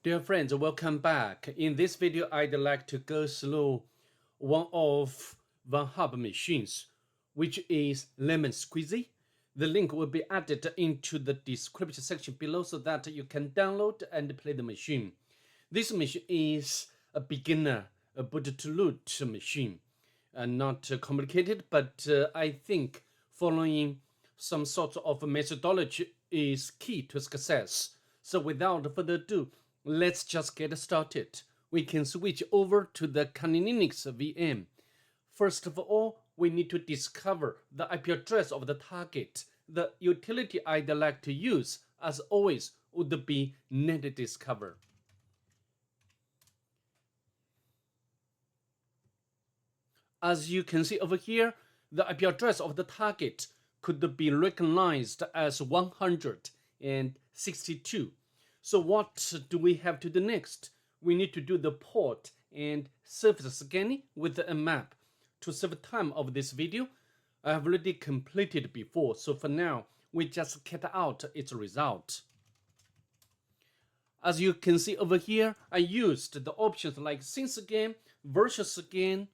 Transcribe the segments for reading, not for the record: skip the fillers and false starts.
Dear friends, welcome back. In this video, I'd like to go through one of Van Hub machines, which is Lemon Squeezy. The link will be added into the description section below so that you can download and play the machine. This machine is a beginner, a boot-to-loot machine. Not complicated, but I think following some sort of methodology is key to success. So without further ado, let's just get started. We can switch over to the Kali Linux VM. First of all, we need to discover the IP address of the target. The utility I'd like to use, as always, would be netdiscover. As you can see over here, the IP address of the target could be recognized as 162. So what do we have to do next? We need to do the port and surface scanning with the map. To save time of this video, I have already completed before, so for now, we just cut out its result. As you can see over here, I used the options like SceneScan, Virtual Scan,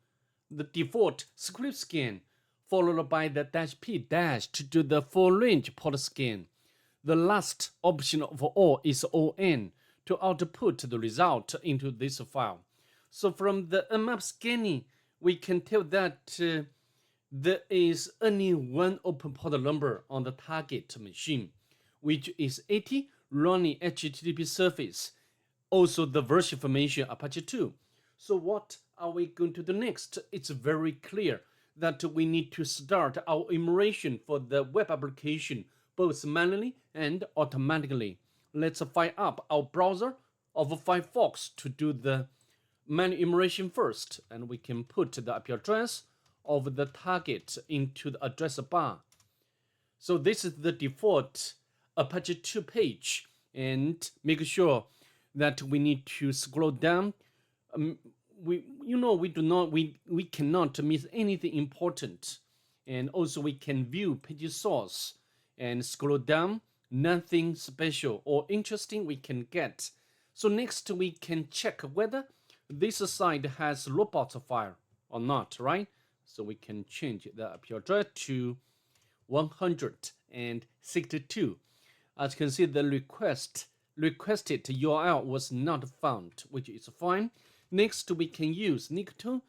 the default script scan, followed by the -P- to do the full range port scan. The last option of all is ON to output the result into this file. So from the Nmap scanning, we can tell that there is only one open port number on the target machine, which is 80 running HTTP service, also the version information Apache 2. So what are we going to do next? It's very clear that we need to start our immersion for the web application both manually and automatically. Let's fire up our browser of Firefox to do the manual immersion first, and we can put the IP address of the target into the address bar. So this is the default Apache 2 page, and make sure that we need to scroll down. We cannot miss anything important, and also we can view page source and scroll down. Nothing special or interesting we can get. So next we can check whether this site has robots file or not, right? So we can change the IP address to 162. As you can see, the requested URL was not found, which is fine. Next, we can use Nikto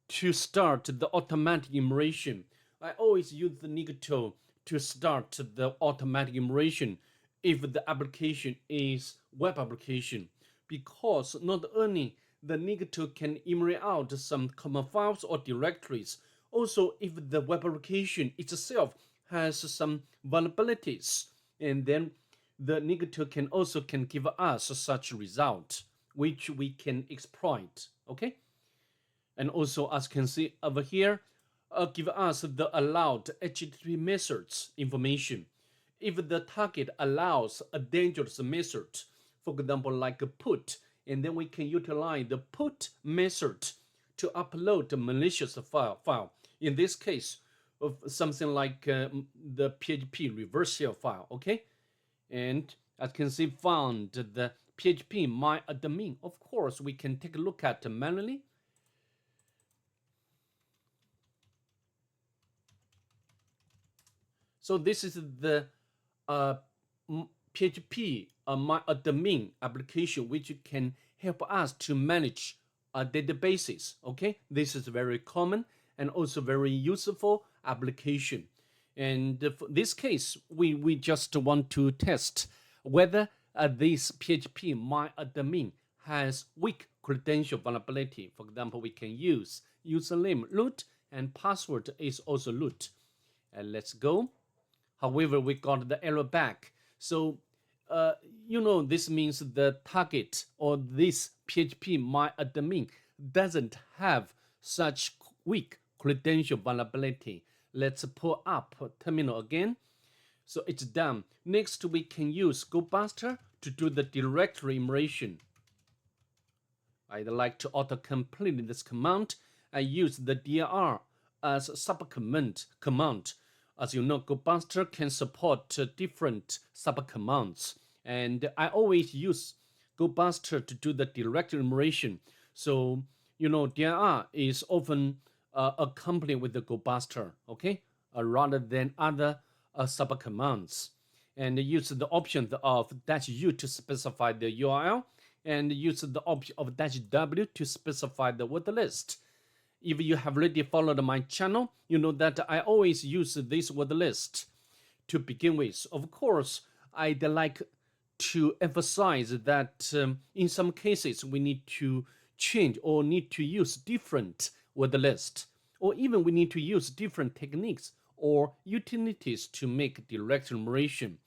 to start the automatic immersion. I always use the Nikto to start the automatic immersion if the application is web application, because not only the Nikto can immerse out some common files or directories, also if the web application itself has some vulnerabilities, and then the Nikto can give us such result which we can exploit. Okay, and also as you can see over here, give us the allowed HTTP methods information. If the target allows a dangerous method, for example like a put, and then we can utilize the put method to upload a malicious file. In this case, of something like the PHP reversal file. Okay, and as you can see, found the PHP myadmin. Of course, we can take a look at manually. So this is the PHP myadmin application, which can help us to manage databases. Okay, this is very common and also very useful application. And for this case, we just want to test whether this PHP myadmin has weak credential vulnerability. For example, we can use username root and password is also root. And let's go. However, we got the error back. So, this means the target or this PHP myadmin doesn't have such weak credential vulnerability. Let's pull up terminal again. So it's done. Next, we can use GoBuster to do the directory immersion. I'd like to auto-complete this command. I use the dir as subcommand command. As you know, GoBuster can support different subcommands, and I always use GoBuster to do the direct enumeration. So, dir is often accompanied with the GoBuster, okay, rather than other subcommands. And use the option of -u to specify the URL, and use the option of -w to specify the word list. If you have already followed my channel, you know that I always use this word list to begin with. Of course, I'd like to emphasize that in some cases we need to change or need to use different word list, or even we need to use different techniques or utilities to make direct enumeration.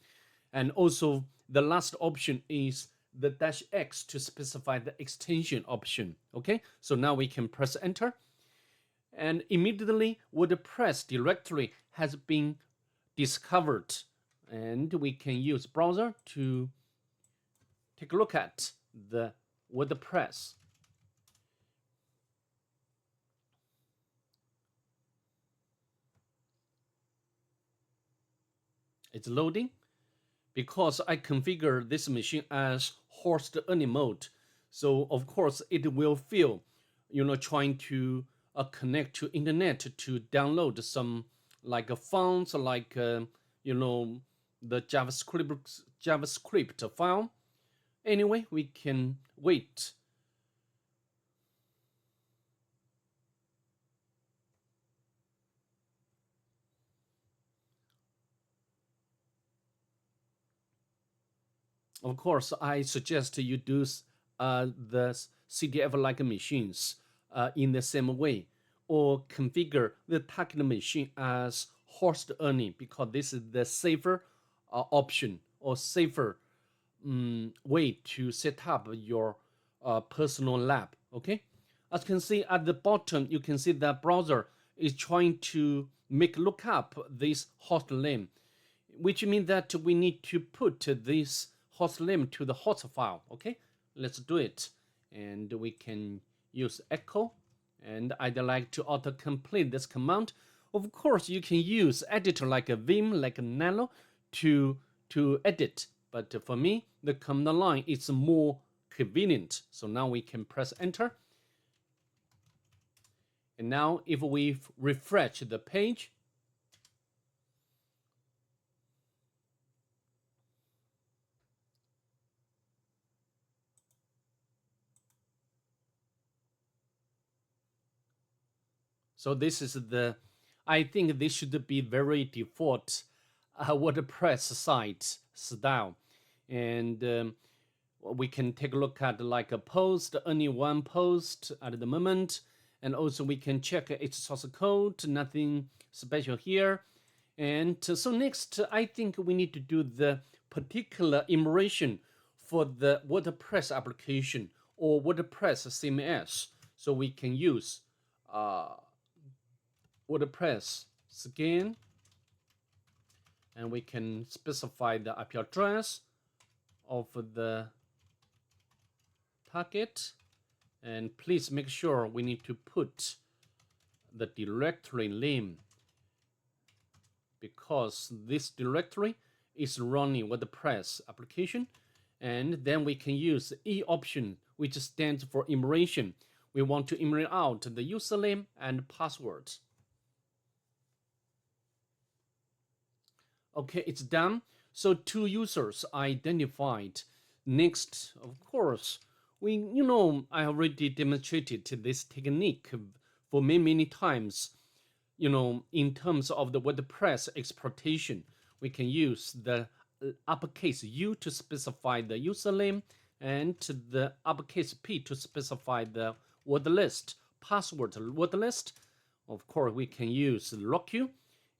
And also the last option is the -x to specify the extension option. Okay, so now we can press enter, and immediately WordPress directory has been discovered, and we can use browser to take a look at the WordPress. It's loading because I configure this machine as host only mode. So of course it will feel, trying to connect to internet to download some like fonts, like the JavaScript file. Anyway, we can wait. Of course, I suggest you do the CDF-like machines in the same way, or configure the target machine as host only, because this is the safer option or safer way to set up your personal lab. Okay, as you can see at the bottom, you can see the browser is trying to make lookup this host name, which means that we need to put this host name to the host file. Okay, let's do it, and we can use echo, and I'd like to autocomplete this command. Of course, you can use editor like a Vim, like a Nano to edit, but for me, the command line is more convenient. So now we can press enter. And now if we refresh the page, so this is I think this should be very default WordPress site style. And we can take a look at like a post, only one post at the moment. And also we can check its source code, nothing special here. And so next, I think we need to do the particular enumeration for the WordPress application or WordPress CMS. So we can use WordPress scan, and we can specify the IP address of the target. And please make sure we need to put the directory name, because this directory is running WordPress application. And then we can use E option, which stands for enumeration. We want to enumerate out the username and password. Okay, it's done. So 2 users identified. Next, of course, I already demonstrated this technique for many times. In terms of the WordPress exploitation, we can use the uppercase U to specify the username, and the uppercase P to specify the word list, password word list. Of course, we can use LockQ,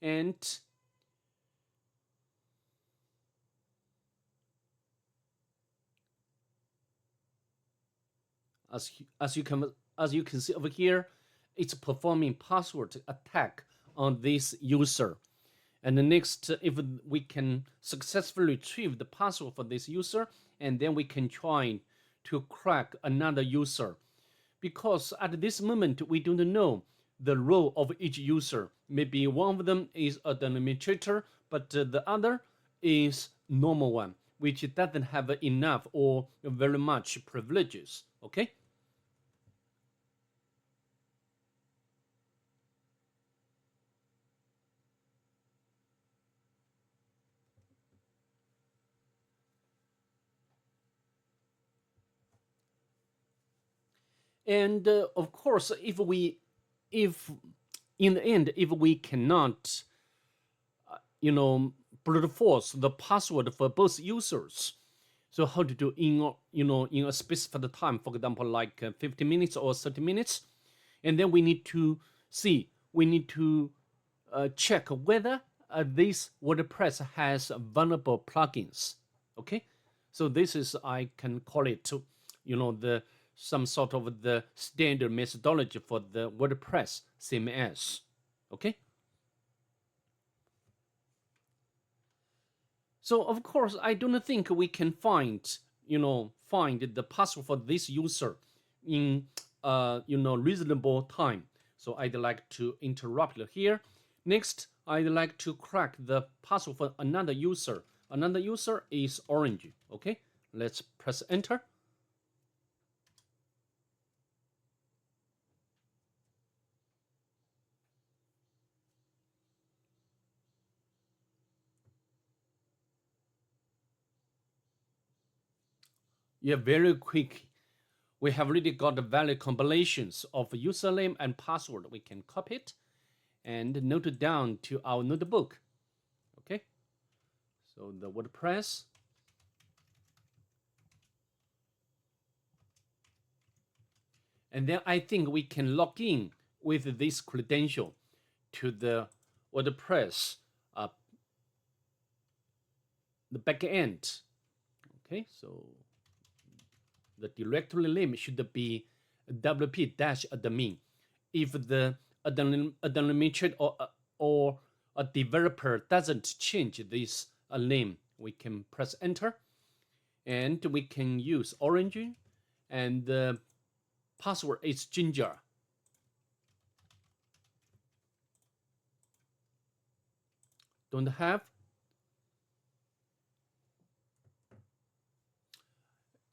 and as you can see over here, it's performing password attack on this user. And the next, if we can successfully retrieve the password for this user, and then we can try to crack another user, because at this moment we don't know the role of each user. Maybe one of them is an administrator, but the other is normal one. which doesn't have enough or very much privileges. Okay. And of course, if in the end, if we cannot, you know, brute force the password for both users, so how to do in, in a specified time, for example, like 50 minutes or 30 minutes, and then we need to check whether this WordPress has vulnerable plugins. Okay, so this is, I can call it, the some sort of the standard methodology for the WordPress CMS. Okay. So of course, I don't think we can find the password for this user in reasonable time. So I'd like to interrupt here. Next, I'd like to crack the password for another user. Another user is Orange. Okay, let's press enter. Yeah, very quick. We have already got the valid combinations of username and password. We can copy it and note it down to our notebook. Okay, so the WordPress. And then I think we can log in with this credential to the WordPress, the backend. Okay, so the directory name should be wp-admin. If the administrator or a developer doesn't change this name, we can press enter, and we can use Orange, and the password is Ginger. Don't have.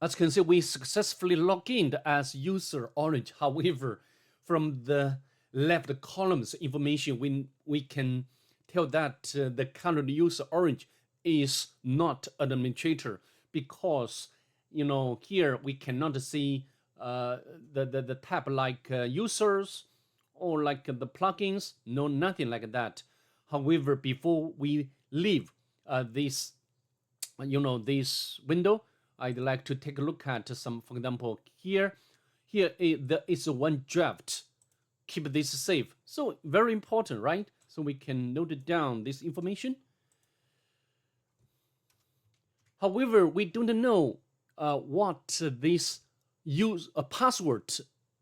As you can see, we successfully logged in as user Orange. However, from the left columns information, we can tell that the current user Orange is not an administrator, because here we cannot see the tab like users or like the plugins. No, nothing like that. However, before we leave this this window, I'd like to take a look at some, for example, here there is one draft. Keep this safe. So very important, right? So we can note down this information. However, we don't know what this password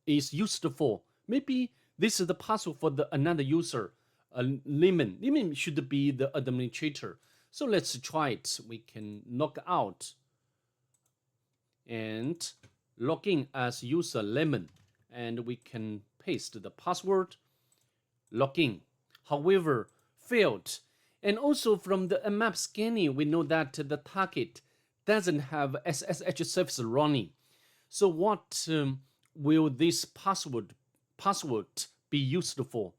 is used for. Maybe this is the password for another user. Lemon. Lemon should be the administrator. So let's try it. We can log out and log in as user Lemon, and we can paste the password, log in. However, failed. And also from the Nmap scanning, we know that the target doesn't have SSH service running. So what will this password be used for?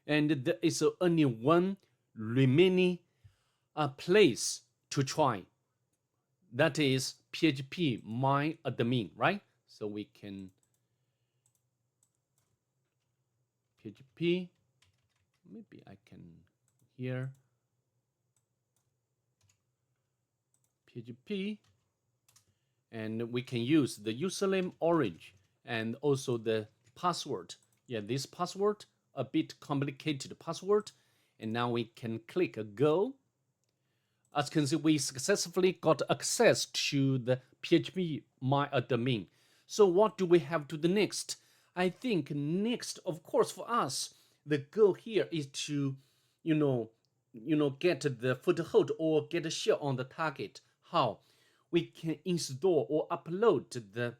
And there is only one remaining place to try. That is PHP my admin, right? So we can PHP, maybe I can here PHP, and we can use the username Orange and also the password. Yeah, this password, a bit complicated password, and now we can click go. As you can see, we successfully got access to the PHP my admin. So what do we have to do next? I think next, of course, for us, the goal here is to, get the foothold or get a share on the target. How? We can install or upload the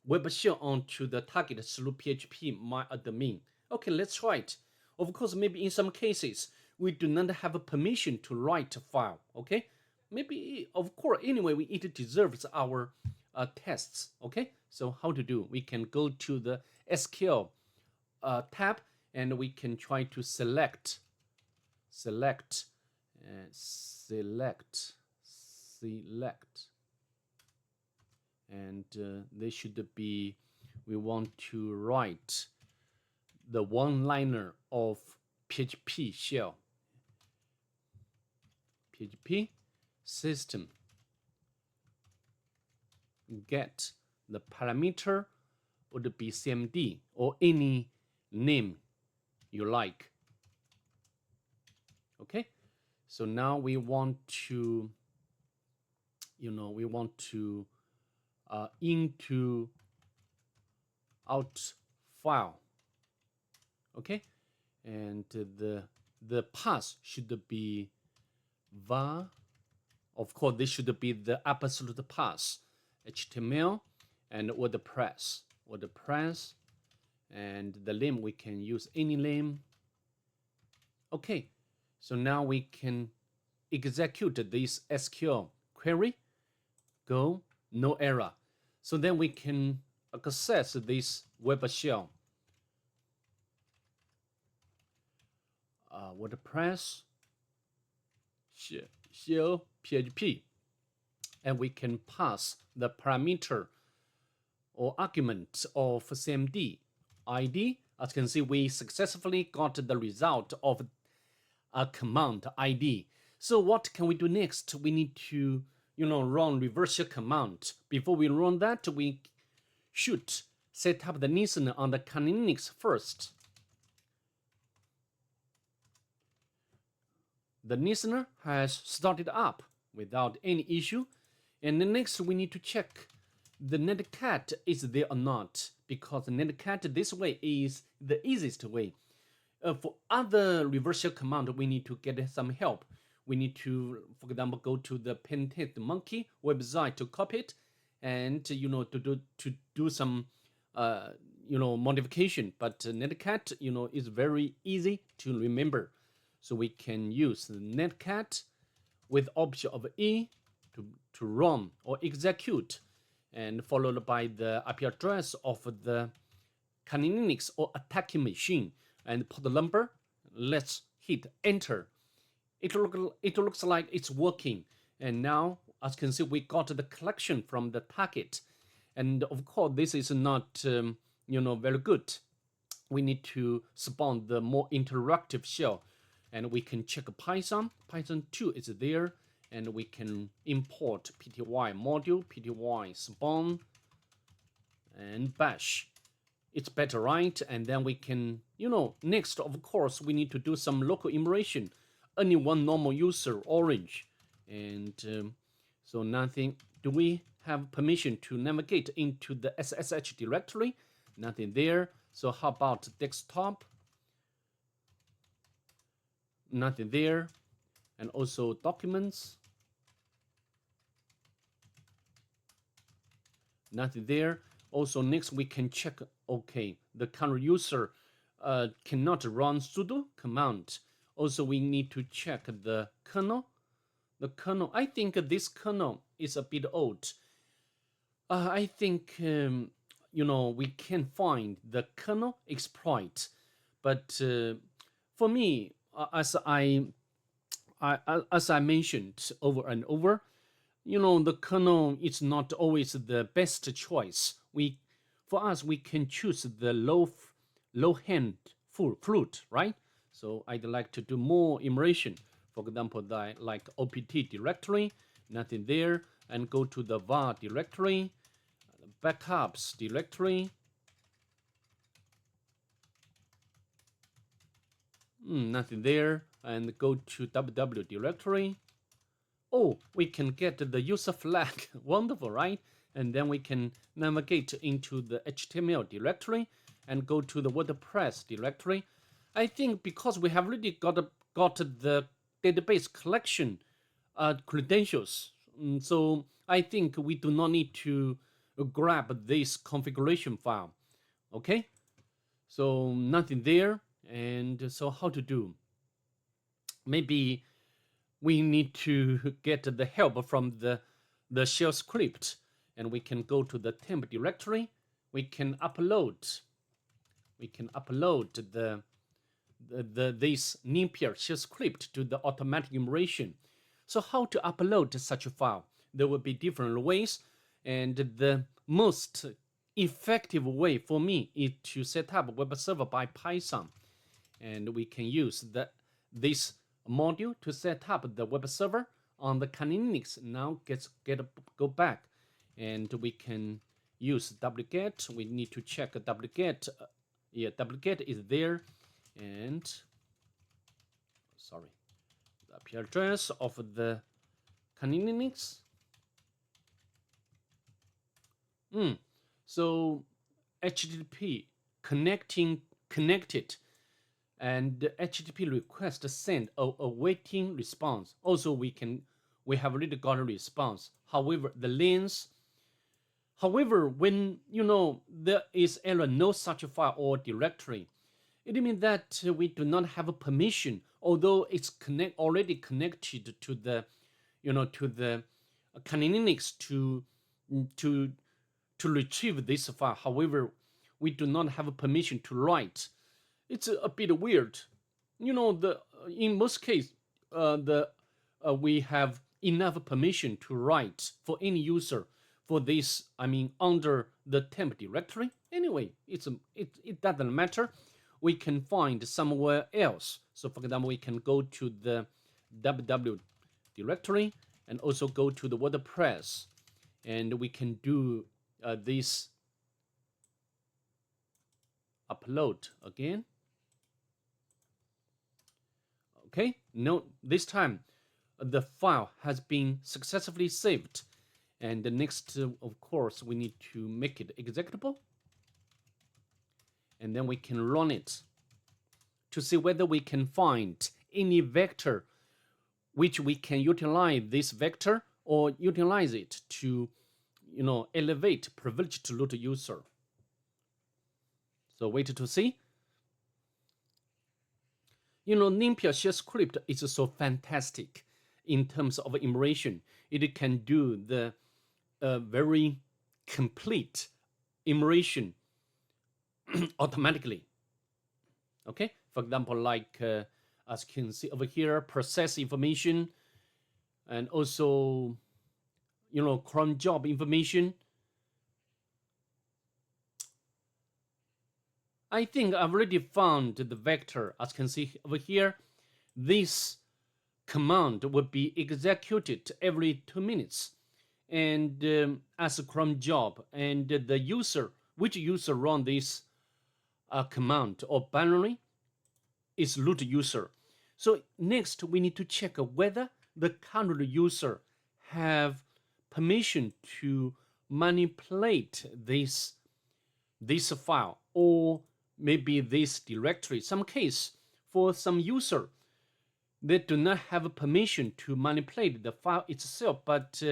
web shell onto the target through PHP my admin. Okay, let's try it. Of course, maybe in some cases, we do not have a permission to write a file. Okay, maybe, of course, anyway, it deserves our tests. Okay, so how to do? We can go to the SQL tab, and we can try to select, select, and they should be, we want to write the one-liner of PHP shell. PHP system get the parameter would be CMD or any name you like. Okay, so now we want to, we want to into out file. Okay, and the path should be var. Of course, this should be the absolute path. HTML and WordPress, and the name we can use any name. Okay, so now we can execute this SQL query. Go, no error. So then we can access this web shell. WordPress shell PHP, and we can pass the parameter or argument of CMD ID. As you can see, we successfully got the result of a command ID. So what can we do next? We need to, run reverse shell command. Before we run that, we should set up the listener on the Kali Linux first. The listener has started up without any issue. And then next we need to check the netcat is there or not, because netcat this way is the easiest way. For other reverse shell command, we need to get some help. We need to, for example, go to the Pentest Monkey website to copy it, and to do some modification. But netcat is very easy to remember, so we can use the netcat with option of E to run or execute, and followed by the IP address of the Kali Linux or attacking machine, and put the number. Let's hit enter. It looks like it's working, and now, as you can see, we got the collection from the target. And of course, this is not very good. We need to spawn the more interactive shell, and we can check Python 2 is there, and we can import pty module, pty spawn, and bash. It's better, right? And then we can, next, of course, we need to do some local immersion. Only one normal user, orange. And so nothing. Do we have permission to navigate into the SSH directory? Nothing there. So how about desktop? Nothing there. And also documents. Nothing there. Also, next we can check, okay, the current user cannot run sudo command. Also, we need to check the kernel. The kernel, I think this kernel is a bit old. I think, we can find the kernel exploit. But for me, as I mentioned over and over, the kernel is not always the best choice. For us, we can choose the low hand fruit, right? So I'd like to do more immersion. For example, like opt directory, nothing there, and go to the var directory, backups directory. Nothing there, and go to www directory. Oh, we can get the user flag. Wonderful, right? And then we can navigate into the HTML directory and go to the WordPress directory. I think because we have already got the database collection credentials, so I think we do not need to grab this configuration file. Okay, so nothing there. And so how to do? Maybe we need to get the help from the shell script, and we can go to the temp directory. We can upload this Nymphia shell script to the automatic immersion. So how to upload such a file? There will be different ways, and the most effective way for me is to set up web server by Python, and we can use this module to set up the web server on the Kali Linux. Now go back, and we can use wget. We need to check wget. Wget is there, and sorry, the IP address of the Kali Linux. So HTTP connected, and HTTP request send awaiting response. Also, we have already got a response. However, the lanes. However, when there is error, no such file or directory, it means that we do not have a permission, although it's already connected to the Kali Linux to retrieve this file. However, we do not have a permission to write. It's a bit weird. In most cases, we have enough permission to write for any user for this. Under the temp directory. Anyway, it doesn't matter. We can find somewhere else. So, for example, we can go to the www directory and also go to the WordPress, and we can do this upload again. Okay, no, this time the file has been successfully saved, and the next, of course, we need to make it executable, and then we can run it to see whether we can find any vector which we can utilize this vector or utilize it to elevate privileged root user. So wait to see. Nymphia shell script is so fantastic in terms of immersion. It can do the very complete immersion automatically. Okay, for example, like as you can see over here, process information, and also cron job information. I think I've already found the vector. As you can see over here, this command would be executed every 2 minutes, and as a cron job, and the user, which user run this command or binary, is root user. So next we need to check whether the current user have permission to manipulate this file or maybe this directory. Some case, for some user, they do not have permission to manipulate the file itself, but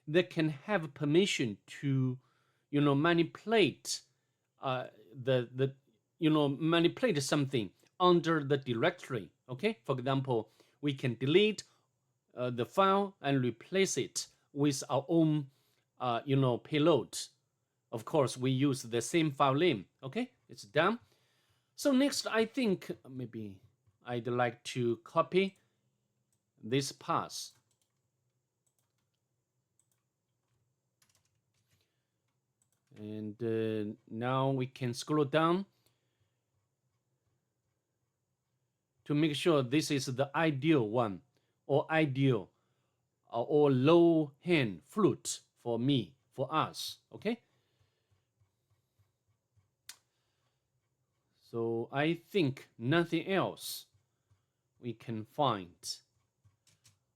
they can have permission to manipulate manipulate something under the directory. Okay, for example, we can delete the file and replace it with our own payload. Of course, we use the same file name. Okay, it's done. So next, I think maybe I'd like to copy this path. And now we can scroll down to make sure this is the ideal one, or ideal, or low hand flute for me, for us. Okay. So I think nothing else we can find.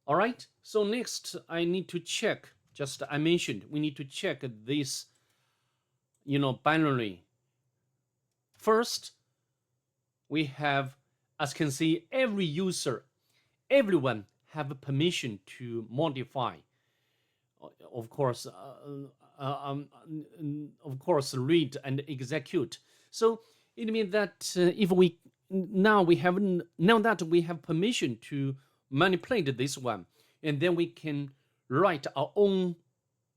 All right. So next, I need to check. Just I mentioned we need to check this, binary. First, we have, as you can see, everyone have a permission to modify. Of course, read and execute. So it means that if now that we have permission to manipulate this one, and then we can write our own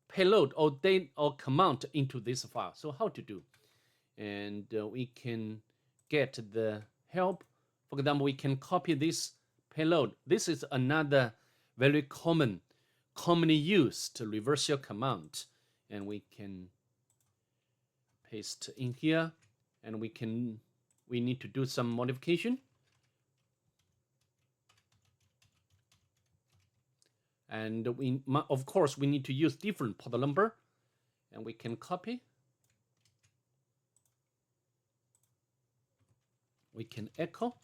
payload or data or command into this file. So how to do? And we can get the help. For example, we can copy this payload. This is another very commonly used reversal command, and we can paste in here, and we need to do some modification. And of course, we need to use different port number, and we can copy. We can echo.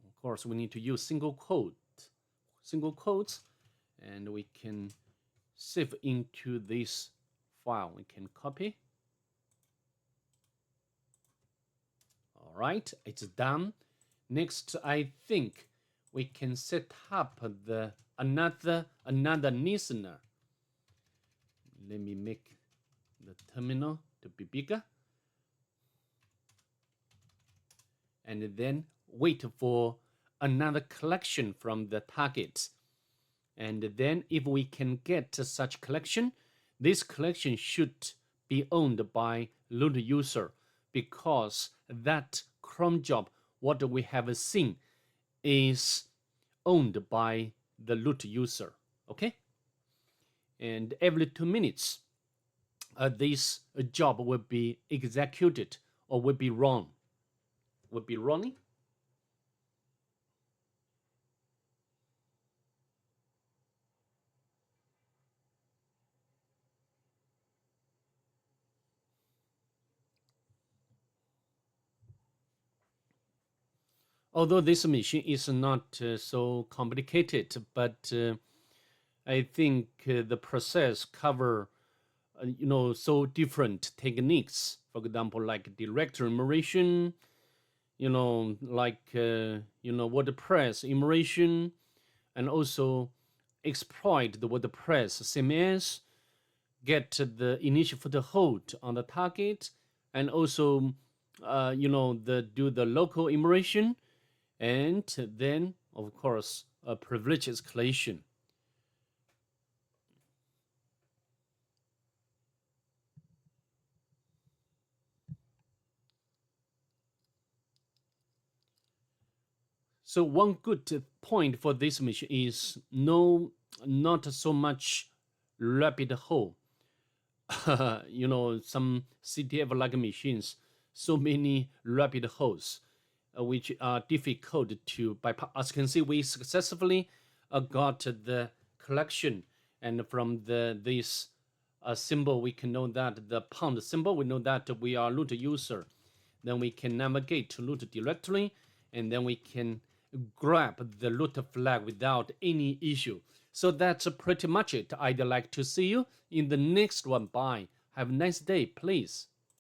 Of course, we need to use single quotes, and we can save into this file. We can copy. All right, it's done. Next, I think we can set up another listener. Let me make the terminal to be bigger. And then wait for another collection from the target. And then if we can get such collection, this collection should be owned by root user, because that cron job, what we have seen, is owned by the root user. Okay? And every 2 minutes, this job will be executed or will be run. Will be running. Although this machine is not so complicated, but I think the process cover so different techniques. For example, like direct enumeration, like WordPress enumeration, and also exploit the WordPress CMS, get the initial foothold on the target, and also do the local enumeration, and then of course a privilege escalation. So one good point for this machine is not so much rapid hold. Some CTF like machines, so many rapid holds, which are difficult to bypass. As you can see, we successfully got the collection, and from this symbol, we can know that the pound symbol, we know that we are root user. Then we can navigate to root directory, and then we can grab the root flag without any issue. So that's pretty much it. I'd like to see you in the next one. Bye. Have a nice day, please.